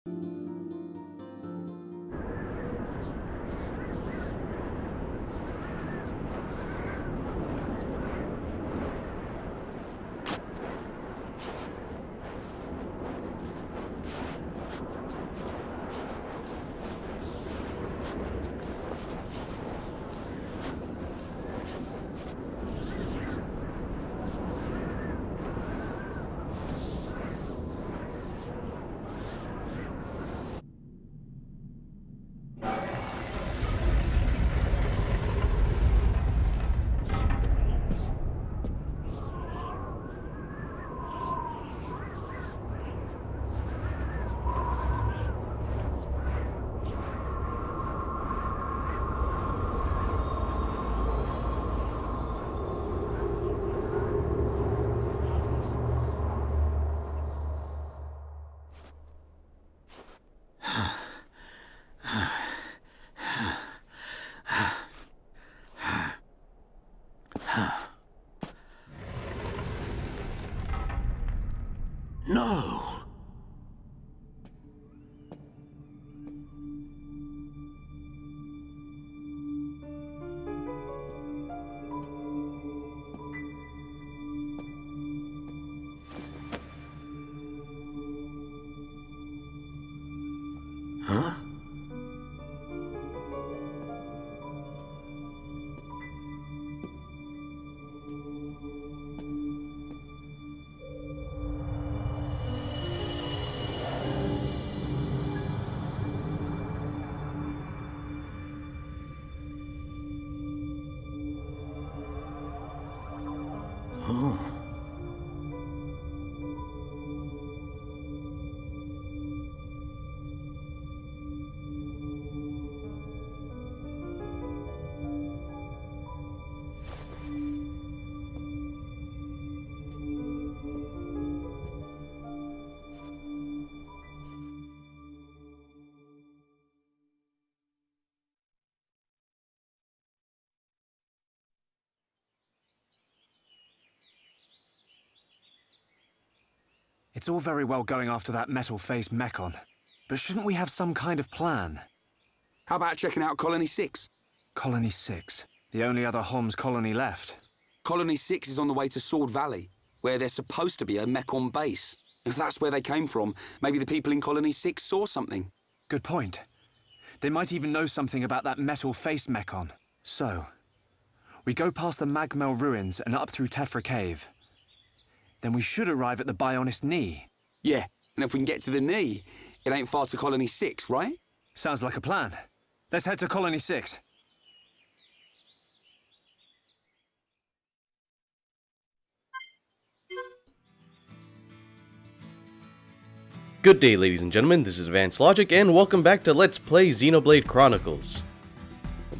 No! Huh? Oh. It's all very well going after that metal-faced Mechon, but shouldn't we have some kind of plan? How about checking out Colony 6? Colony 6? The only other Homs colony left. Colony 6 is on the way to Sword Valley, where there's supposed to be a Mechon base. If that's where they came from, maybe the people in Colony 6 saw something. Good point. They might even know something about that metal-faced Mechon. So, we go past the Magmel ruins and up through Tephra Cave. Then we should arrive at the Bionis Knee. Yeah, and if we can get to the knee, it ain't far to Colony 6, right? Sounds like a plan. Let's head to Colony 6. Good day, ladies and gentlemen, this is Advanced Logic, and welcome back to Let's Play Xenoblade Chronicles.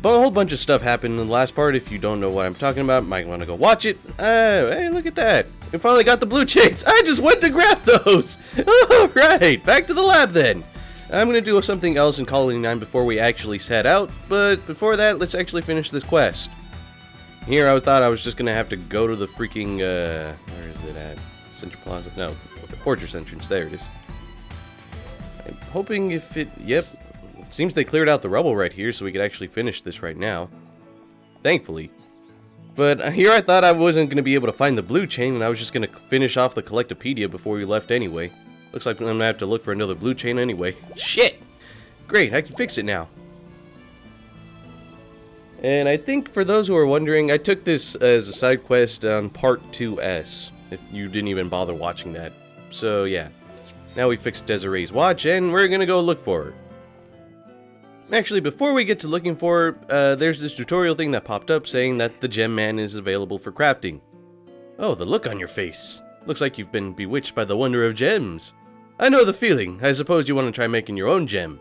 A whole bunch of stuff happened in the last part. If you don't know what I'm talking about, might want to go watch it. Hey, look at that. We finally got the blue chains. I just went to grab those. Alright, back to the lab then. I'm going to do something else in Colony 9 before we actually set out, but before that, let's actually finish this quest. Here, I thought I was just going to have to go to the freaking, where is it at? Central Plaza? No, the Fortress entrance. There it is. I'm hoping if it... Yep. It seems they cleared out the rubble right here, so we could actually finish this right now. Thankfully. But here I thought I wasn't going to be able to find the blue chain, and I was just going to finish off the Collectopedia before we left anyway. Looks like I'm going to have to look for another blue chain anyway. Shit! Great, I can fix it now. And I think for those who are wondering, I took this as a side quest on Part 2S, if you didn't even bother watching that. So yeah, now we fixed Desiree's watch, and we're going to go look for her. Actually, before we get to looking for her, there's this tutorial thing that popped up saying that the Gem Man is available for crafting. Oh, the look on your face. Looks like you've been bewitched by the wonder of gems. I know the feeling. I suppose you want to try making your own gem.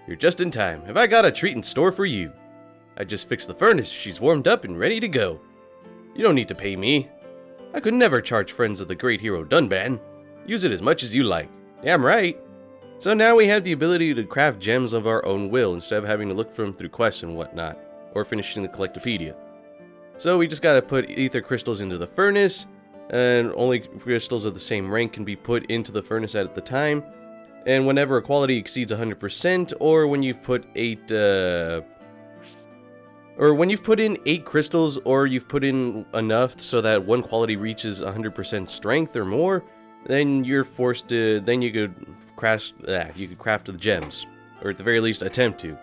You're just in time. Have I got a treat in store for you? I just fixed the furnace. She's warmed up and ready to go. You don't need to pay me. I could never charge friends of the great hero Dunban. Use it as much as you like. Damn right. So now we have the ability to craft gems of our own will instead of having to look for them through quests and whatnot, or finishing the Collectopedia. So we just gotta put ether crystals into the furnace, and only crystals of the same rank can be put into the furnace at the time, And whenever a quality exceeds 100%, or when you've put in 8 crystals, or you've put in enough so that one quality reaches 100% strength or more, then you're forced to, then you could craft the gems, or at the very least attempt to.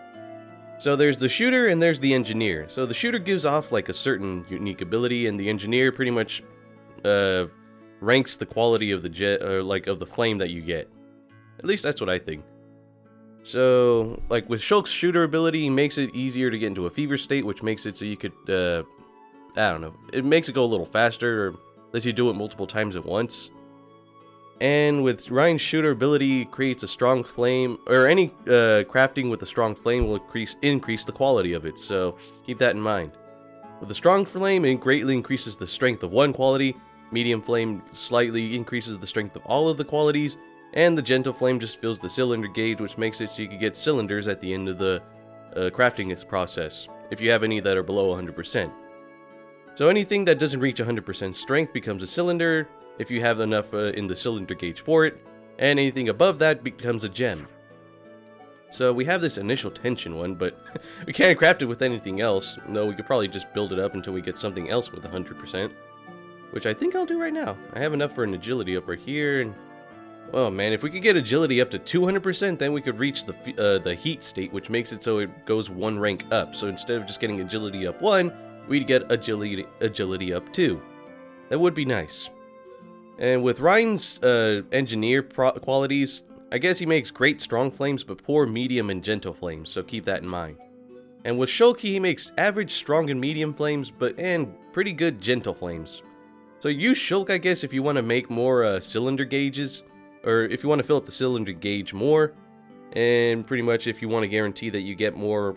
So there's the shooter and there's the engineer. So the shooter gives off like a certain unique ability, and the engineer pretty much ranks the quality of the jet, or like of the flame that you get. At least that's what I think. So, like with Shulk's shooter ability, he makes it easier to get into a fever state, which makes it so you could, I don't know, it makes it go a little faster, or lets you do it multiple times at once. And with Ryan's shooter ability, creates a strong flame, or any crafting with a strong flame will increase the quality of it, so keep that in mind. With a strong flame, it greatly increases the strength of one quality, medium flame slightly increases the strength of all of the qualities, and the gentle flame just fills the cylinder gauge, which makes it so you can get cylinders at the end of the crafting process, if you have any that are below 100%. So anything that doesn't reach 100% strength becomes a cylinder, if you have enough in the cylinder gauge for it, and anything above that becomes a gem. So we have this initial tension one, but we can't craft it with anything else. No, we could probably just build it up until we get something else with 100%, which I think I'll do right now. I have enough for an agility up right here, and oh man, if we could get agility up to 200%, then we could reach the heat state, which makes it so it goes one rank up. So instead of just getting agility up 1, we'd get agility up 2. That would be nice. And with Ryan's engineer qualities, I guess he makes great strong flames, but poor medium and gentle flames, so keep that in mind. And with Shulk, he makes average strong and medium flames, and pretty good gentle flames. So use Shulk, I guess, if you want to make more cylinder gauges, or if you want to fill up the cylinder gauge more, and pretty much if you want to guarantee that you get more,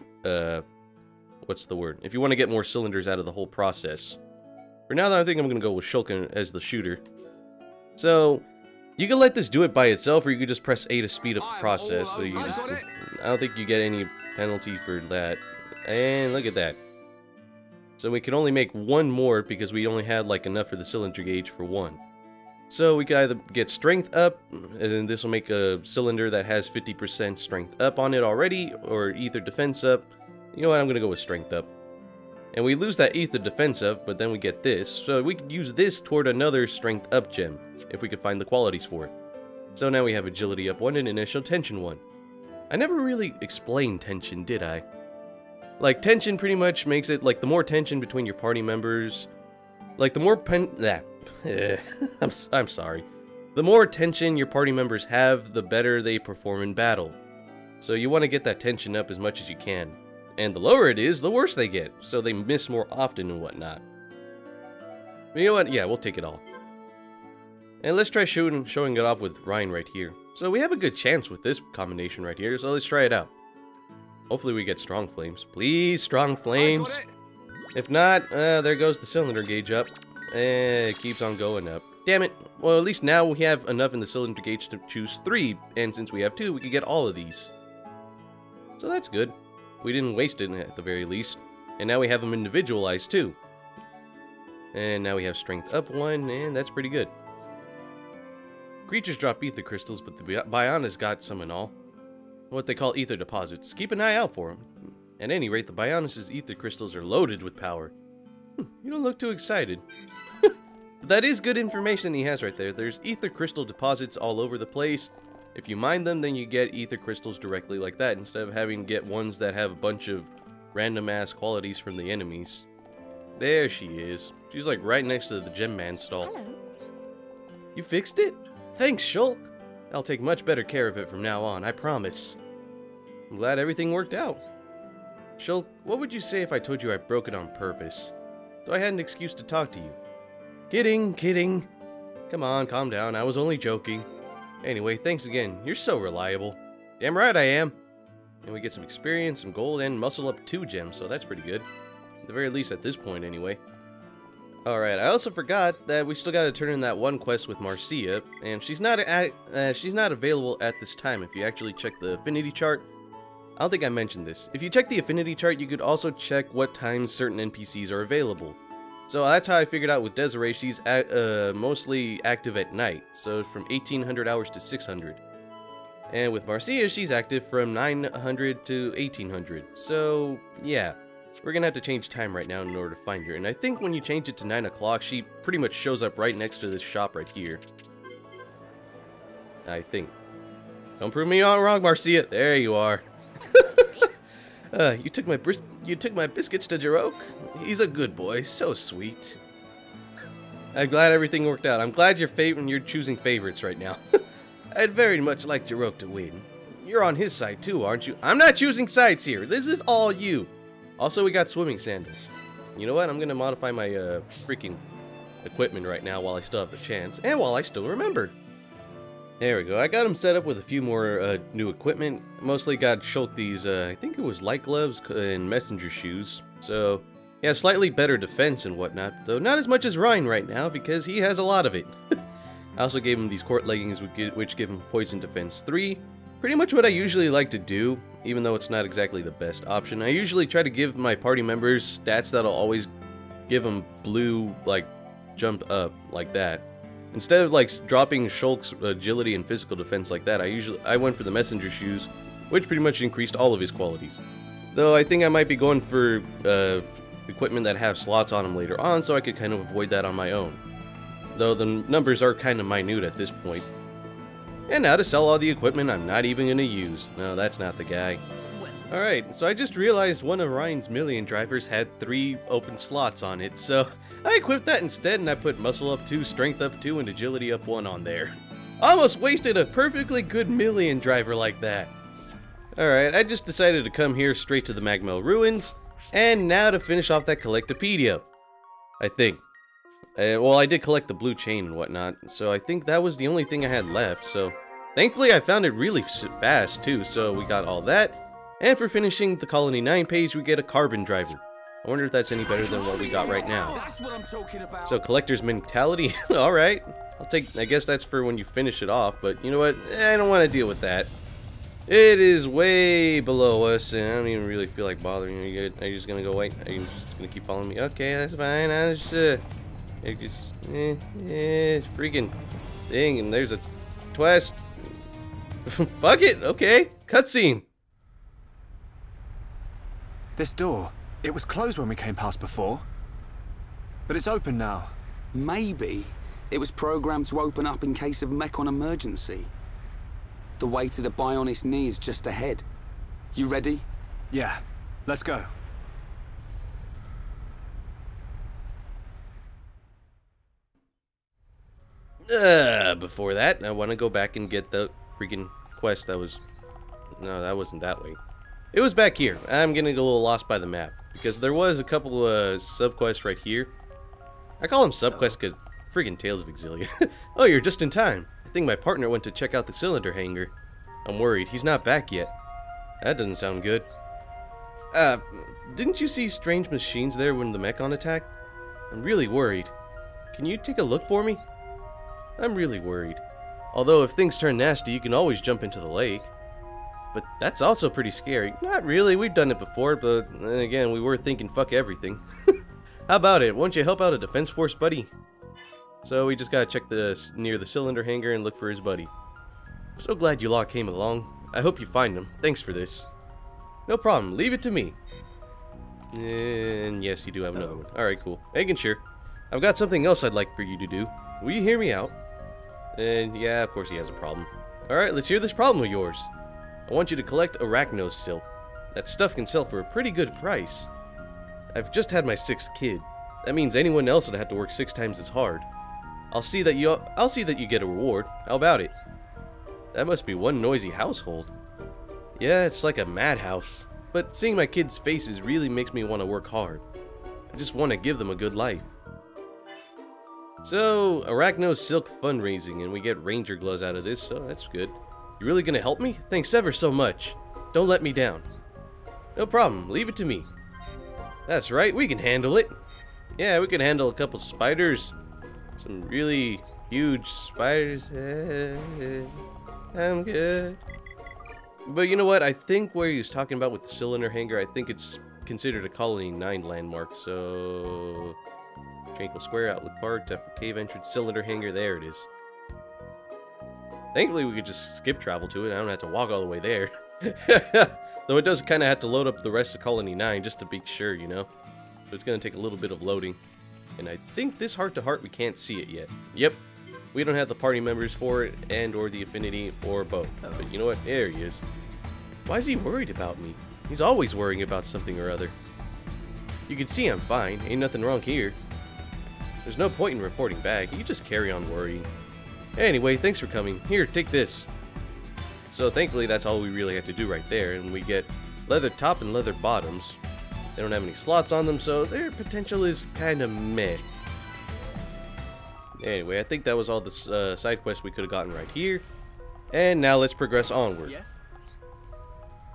what's the word? If you want to get more cylinders out of the whole process. For now, I think I'm going to go with Shulk as the shooter. So, you can let this do it by itself, or you could just press A to speed up the process. So you just, I don't think you get any penalty for that. And look at that. So we can only make one more because we only had like enough for the cylinder gauge for one. So we can either get strength up, and this will make a cylinder that has 50% strength up on it already, or ether defense up. You know what, I'm going to go with strength up. And we lose that ether defense up, but then we get this. So we could use this toward another strength up gem, if we could find the qualities for it. So now we have agility up 1 and initial tension 1. I never really explained tension, did I? Like, tension pretty much makes it, like, the more tension between your party members, like, the more I'm sorry. The more tension your party members have, the better they perform in battle. So you want to get that tension up as much as you can. And the lower it is, the worse they get, so they miss more often and whatnot. But you know what? Yeah, we'll take it all. And let's try showing it off with Ryan right here. So we have a good chance with this combination right here, so let's try it out. Hopefully we get strong flames. Please, strong flames. If not, there goes the cylinder gauge up. And it keeps on going up. Damn it. Well, at least now we have enough in the cylinder gauge to choose 3, and since we have 2, we can get all of these. So that's good. We didn't waste it at the very least. And now we have them individualized too. And now we have strength up 1, and that's pretty good. Creatures drop ether crystals, but the Bionis got some and all. What they call ether deposits. Keep an eye out for them. At any rate, the Bionis' ether crystals are loaded with power. You don't look too excited. But that is good information he has right there. There's ether crystal deposits all over the place. If you mine them, then you get ether crystals directly like that, instead of having to get ones that have a bunch of random ass qualities from the enemies. There she is. She's like right next to the gem man stall. Hello. You fixed it? Thanks, Shulk. I'll take much better care of it from now on, I promise. I'm glad everything worked out. Shulk, what would you say if I told you I broke it on purpose? So I had an excuse to talk to you. Kidding, kidding. Come on, calm down, I was only joking. Anyway, thanks again, you're so reliable. Damn right I am. And we get some experience, some gold, and muscle up 2 gems, so that's pretty good. At the very least at this point, anyway. Alright, I also forgot that we still gotta turn in that one quest with Marcia, and she's not available at this time. If you actually check the affinity chart, I don't think I mentioned this. If you check the affinity chart, you could also check what times certain NPCs are available. So that's how I figured out with Desiree, she's mostly active at night, so from 1800 hours to 600. And with Marcia, she's active from 900 to 1800. So, yeah. We're gonna have to change time right now in order to find her. And I think when you change it to 9 o'clock, she pretty much shows up right next to this shop right here. I think. Don't prove me wrong, Marcia. There you are. You took my biscuits to Jarok. He's a good boy, so sweet. I'm glad everything worked out. I'm glad you're choosing favorites right now. I'd very much like Jarok to win. You're on his side too, aren't you? I'm not choosing sides here. This is all you. Also, we got swimming sandals. You know what? I'm gonna modify my freaking equipment right now while I still have the chance and while I still remembered. There we go. I got him set up with a few more new equipment. Mostly got Shulk these, I think it was light gloves and messenger shoes. So, yeah, slightly better defense and whatnot. Though not as much as Ryan right now because he has a lot of it. I also gave him these court leggings which give him poison defense 3. Pretty much what I usually like to do, even though it's not exactly the best option. I usually try to give my party members stats that'll always give them blue, like, jump up, like that. Instead of like dropping Shulk's agility and physical defense like that, I went for the messenger shoes, which pretty much increased all of his qualities. Though I think I might be going for equipment that have slots on them later on, so I could kind of avoid that on my own. Though the numbers are kind of minute at this point. And now to sell all the equipment I'm not even going to use. No, that's not the guy. Alright, so I just realized one of Ryan's million drivers had 3 open slots on it, so I equipped that instead and I put muscle up 2, strength up 2, and agility up 1 on there. Almost wasted a perfectly good million driver like that. Alright, I just decided to come here straight to the Magmel Ruins, and now to finish off that Collectopedia. I think. Well, I did collect the blue chain and whatnot, so I think that was the only thing I had left, so thankfully I found it really fast too, so we got all that. And for finishing the Colony 9 page, we get a carbon driver. I wonder if that's any better than what we got right now. That's what I'm talking about. So collector's mentality, alright. I guess that's for when you finish it off, but you know what? I don't want to deal with that. It is way below us, and I don't even really feel like bothering you. Are you just gonna go wait? Are you just gonna keep following me? Okay, that's fine. I just, freaking thing, and there's a twist. Fuck it, okay. Cutscene. This door, it was closed when we came past before. But it's open now. Maybe it was programmed to open up in case of Mechon emergency. The way to the Bionis knee is just ahead. You ready? Yeah, let's go. Before that, I want to go back and get the freaking quest that was... No, that wasn't that way. It was back here. I'm getting a little lost by the map, because there was a couple sub-quests right here. I call them sub-quests because freaking Tales of Exilia. Oh, you're just in time. I think my partner went to check out the cylinder hangar. I'm worried. He's not back yet. That doesn't sound good. Didn't you see strange machines there when the Mechon attacked? I'm really worried. Can you take a look for me? I'm really worried. Although if things turn nasty, you can always jump into the lake. But that's also pretty scary. Not really, we've done it before, but then again, we were thinking fuck everything. How about it? Won't you help out a defense force buddy? So we just gotta check near the cylinder hangar and look for his buddy. I'm so glad you lot came along. I hope you find him. Thanks for this. No problem, leave it to me. And yes, you do have another one. Alright, cool. Making sure. I've got something else I'd like for you to do. Will you hear me out? And yeah, of course he has a problem. Alright, let's hear this problem of yours. I want you to collect arachno silk. That stuff can sell for a pretty good price. I've just had my 6th kid. That means anyone else would have to work 6 times as hard. I'll see that you get a reward. How about it? That must be one noisy household. Yeah, it's like a madhouse. But seeing my kids' faces really makes me want to work hard. I just want to give them a good life. So, arachno silk fundraising, and we get ranger gloves out of this, so that's good. You really gonna help me? Thanks ever so much. Don't let me down. No problem, leave it to me. That's right, we can handle it. Yeah, we can handle a couple spiders. Some really huge spiders. I'm good. But you know what? I think where he was talking about with the cylinder hangar, I think it's considered a Colony 9 landmark, so... Tranquil Square, Outlook Park, Tefra Cave entrance, cylinder hangar, there it is. Thankfully, we could just skip travel to it. I don't have to walk all the way there. Though it does kind of have to load up the rest of Colony 9 just to be sure, you know? So it's going to take a little bit of loading. And I think this heart-to-heart, we can't see it yet. Yep. We don't have the party members for it, and or the affinity, or both. But you know what? There he is. Why is he worried about me? He's always worrying about something or other. You can see I'm fine. Ain't nothing wrong here. There's no point in reporting back. You just carry on worrying. Anyway, thanks for coming. Here, take this. So thankfully that's all we really have to do right there, and we get leather top and leather bottoms. They don't have any slots on them, so their potential is kind of meh. Anyway, I think that was all the side quests we could have gotten right here. And now let's progress onward. Yes?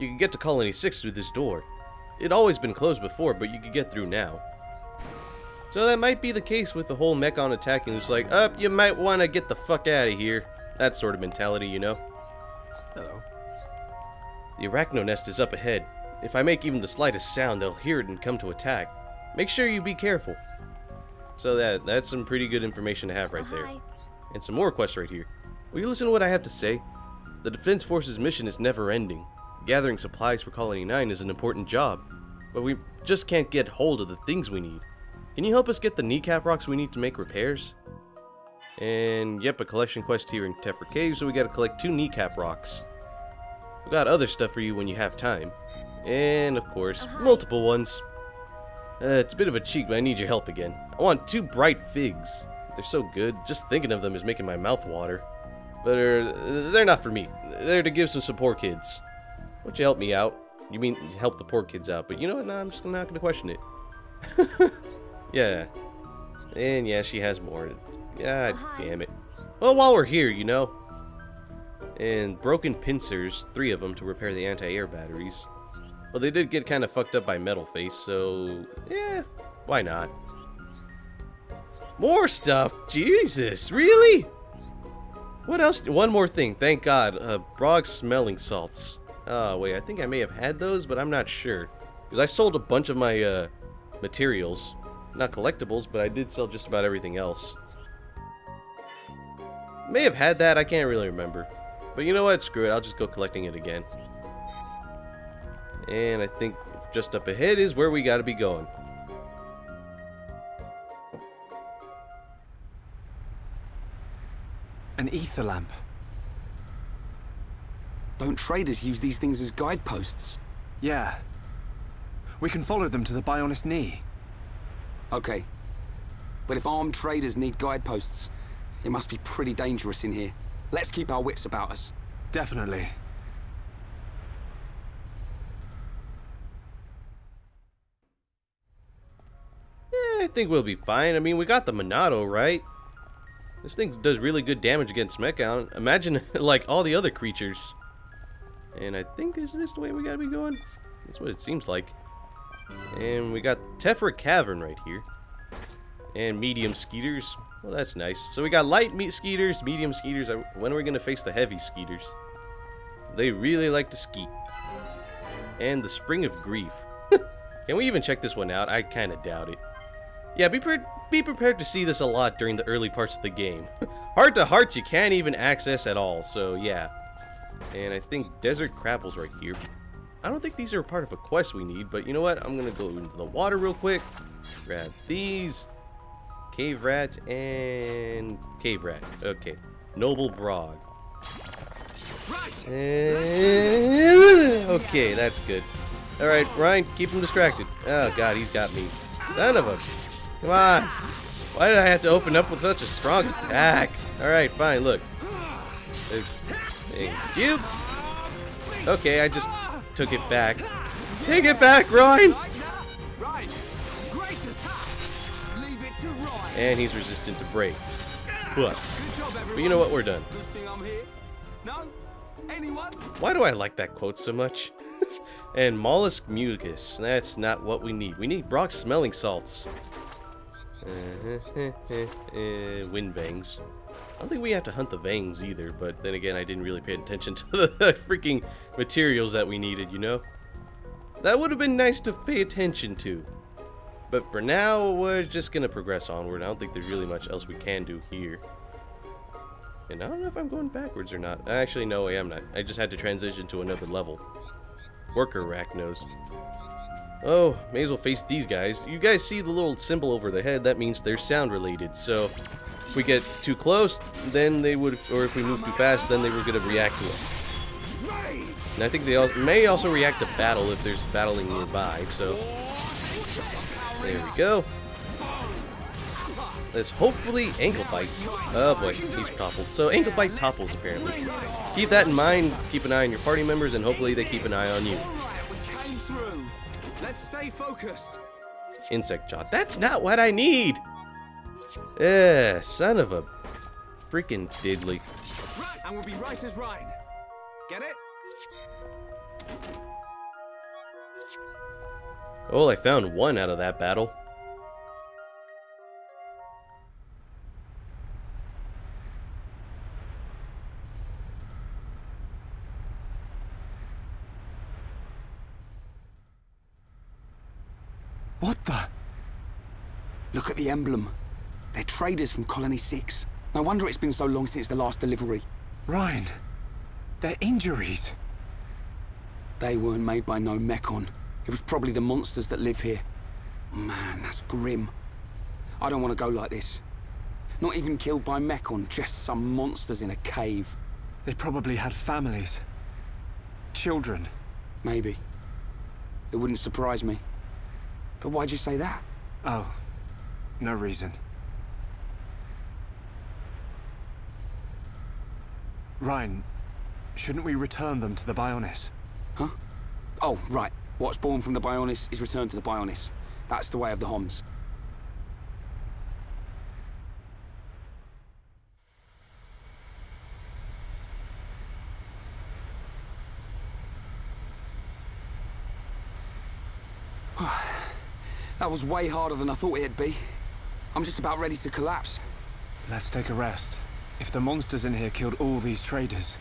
You can get to Colony 6 through this door. It'd always been closed before, but you can get through now. So that might be the case with the whole Mechon attacking. It's like, you might want to get the fuck out of here. That sort of mentality, you know? Hello. The arachno nest is up ahead. If I make even the slightest sound, they'll hear it and come to attack. Make sure you be careful. So that's some pretty good information to have right there. And some more quests right here. Will you listen to what I have to say? The Defense Force's mission is never ending. Gathering supplies for Colony 9 is an important job, but we just can't get hold of the things we need. Can you help us get the kneecap rocks we need to make repairs? And yep, a collection quest here in Tefra Cave, so we gotta collect 2 kneecap rocks. We got other stuff for you when you have time. And of course, multiple ones. It's a bit of a cheat, but I need your help again. I want 2 bright figs. They're so good, just thinking of them is making my mouth water. But they're not for me. They're to give some poor kids. Won't you help me out? You mean help the poor kids out, but you know what? No, I'm just not gonna question it. Yeah. And yeah, she has more. God damn it. Well, while we're here, you know. And broken pincers, 3 of them to repair the anti-air batteries. Well, they did get kind of fucked up by Metal Face, so yeah, why not? More stuff? Jesus, really? What else? One more thing, thank God. Brog smelling salts. Oh, wait, I think I may have had those, but I'm not sure. Because I sold a bunch of my materials. Not collectibles, but I did sell just about everything else. May have had that, I can't really remember. But you know what, screw it, I'll just go collecting it again. And I think just up ahead is where we gotta be going. An ether lamp. Don't traders use these things as guideposts? Yeah. We can follow them to the Bionis knee. Okay. But if armed traders need guideposts, it must be pretty dangerous in here. Let's keep our wits about us. Definitely. I think we'll be fine. I mean, we got the Monado, right? This thing does really good damage against Mechon. Imagine, like, all the other creatures. And I think, is this the way we gotta be going? That's what it seems like. And we got Tefra Cavern right here. And medium skeeters. Well, that's nice. So we got light skeeters, medium skeeters. When are we gonna face the heavy skeeters? They really like to skeet. And the Spring of Grief. Can we even check this one out? I kind of doubt it. Yeah, be prepared to see this a lot during the early parts of the game. Heart to Hearts you can't even access at all, so yeah. And I think Desert Crapple's right here. I don't think these are part of a quest we need, but you know what? I'm gonna go into the water real quick. Grab these. Cave Rat and Cave Rat. Okay. Noble Brog. And... okay, that's good. Alright, Ryan, keep him distracted. Oh god, he's got me. Son of a... come on! Why did I have to open up with such a strong attack? Alright, fine, look. Thank you. Okay, I just took it back. Take it back, Ryan! And he's resistant to break. But you know what? We're done. Why do I like that quote so much? And mollusk mucus. That's not what we need. We need Brock smelling salts. Wind vangs. I don't think we have to hunt the vangs either, but then again, I didn't really pay attention to the freaking materials that we needed, you know? That would have been nice to pay attention to. But for now, we're just gonna progress onward. I don't think there's really much else we can do here. And I don't know if I'm going backwards or not. Actually, no, I am not. I just had to transition to another level. Worker Arachnos. Oh, may as well face these guys. You guys see the little symbol over the head? That means they're sound related. So, if we get too close, then they would, or if we move too fast, then they were going to react to it. And I think they may also react to battle if there's battling nearby. So, there we go. Let's hopefully ankle bite. Oh boy, he's toppled. So ankle bite topples apparently. Keep that in mind. Keep an eye on your party members, and hopefully they keep an eye on you. Let's stay focused. Insect jaw. That's not what I need. Son of a freaking diddly. Right, and we'll be right as rain. Get it? Oh, I found one out of that battle. What the? Look at the emblem. They're traders from Colony 6. No wonder it's been so long since the last delivery. Ryan, their injuries. They weren't made by no Mechon. It was probably the monsters that live here. Man, that's grim. I don't want to go like this. Not even killed by Mechon, just some monsters in a cave. They probably had families. Children. Maybe. It wouldn't surprise me. But why'd you say that? Oh, no reason. Ryan, shouldn't we return them to the Bionis? Huh? Oh, right. What's born from the Bionis is returned to the Bionis. That's the way of the Homs. That was way harder than I thought it'd be. I'm just about ready to collapse. Let's take a rest. If the monsters in here killed all these traders,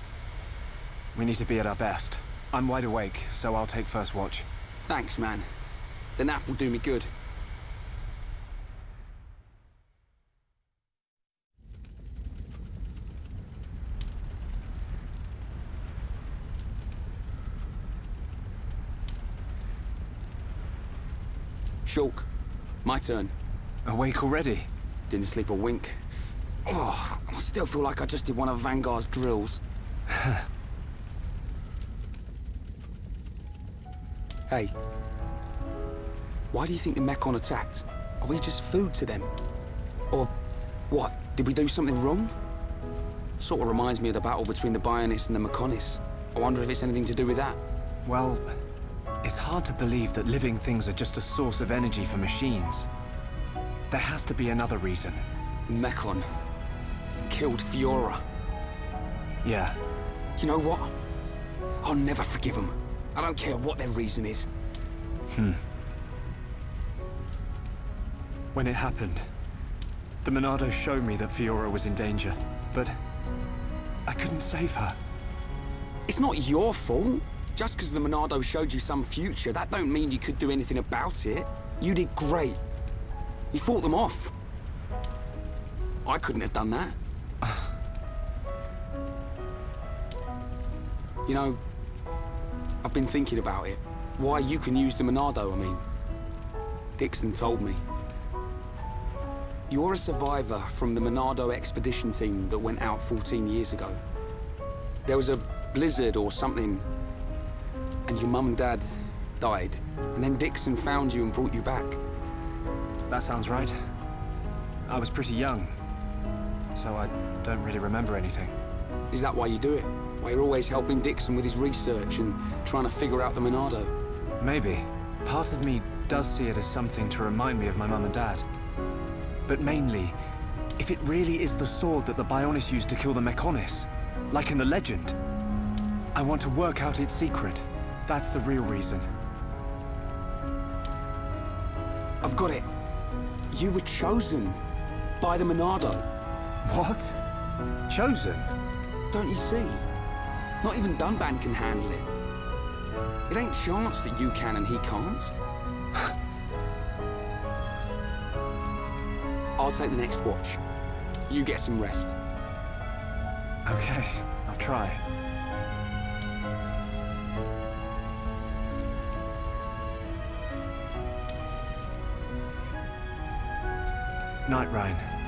we need to be at our best. I'm wide awake, so I'll take first watch. Thanks, man. The nap will do me good. Shulk, my turn. Awake already? Didn't sleep a wink. Oh, I still feel like I just did one of Vanguard's drills. Hey, why do you think the Mechon attacked? Are we just food to them? Or what? Did we do something wrong? Sort of reminds me of the battle between the Bionis and the Mechonis. I wonder if it's anything to do with that. Well, it's hard to believe that living things are just a source of energy for machines. There has to be another reason. Mechon killed Fiora. Yeah. You know what? I'll never forgive them. I don't care what their reason is. When it happened, the Monado showed me that Fiora was in danger, but I couldn't save her. It's not your fault. Just because the Monado showed you some future, that don't mean you could do anything about it. You did great. You fought them off. I couldn't have done that. You know, I've been thinking about it. Why you can use the Monado, I mean. Dixon told me. You're a survivor from the Monado expedition team that went out 14 years ago. There was a blizzard or something, and your mum and dad died. And then Dixon found you and brought you back. That sounds right. I was pretty young, so I don't really remember anything. Is that why you do it? Why you're always helping Dixon with his research and trying to figure out the Monado? Maybe. Part of me does see it as something to remind me of my mum and dad. But mainly, if it really is the sword that the Bionis used to kill the Mechonis, like in the legend, I want to work out its secret. That's the real reason. I've got it. You were chosen by the Monado. What? Chosen? Don't you see? Not even Dunban can handle it. It ain't chance that you can and he can't. I'll take the next watch. You get some rest. Okay, I'll try. Night, Ryan.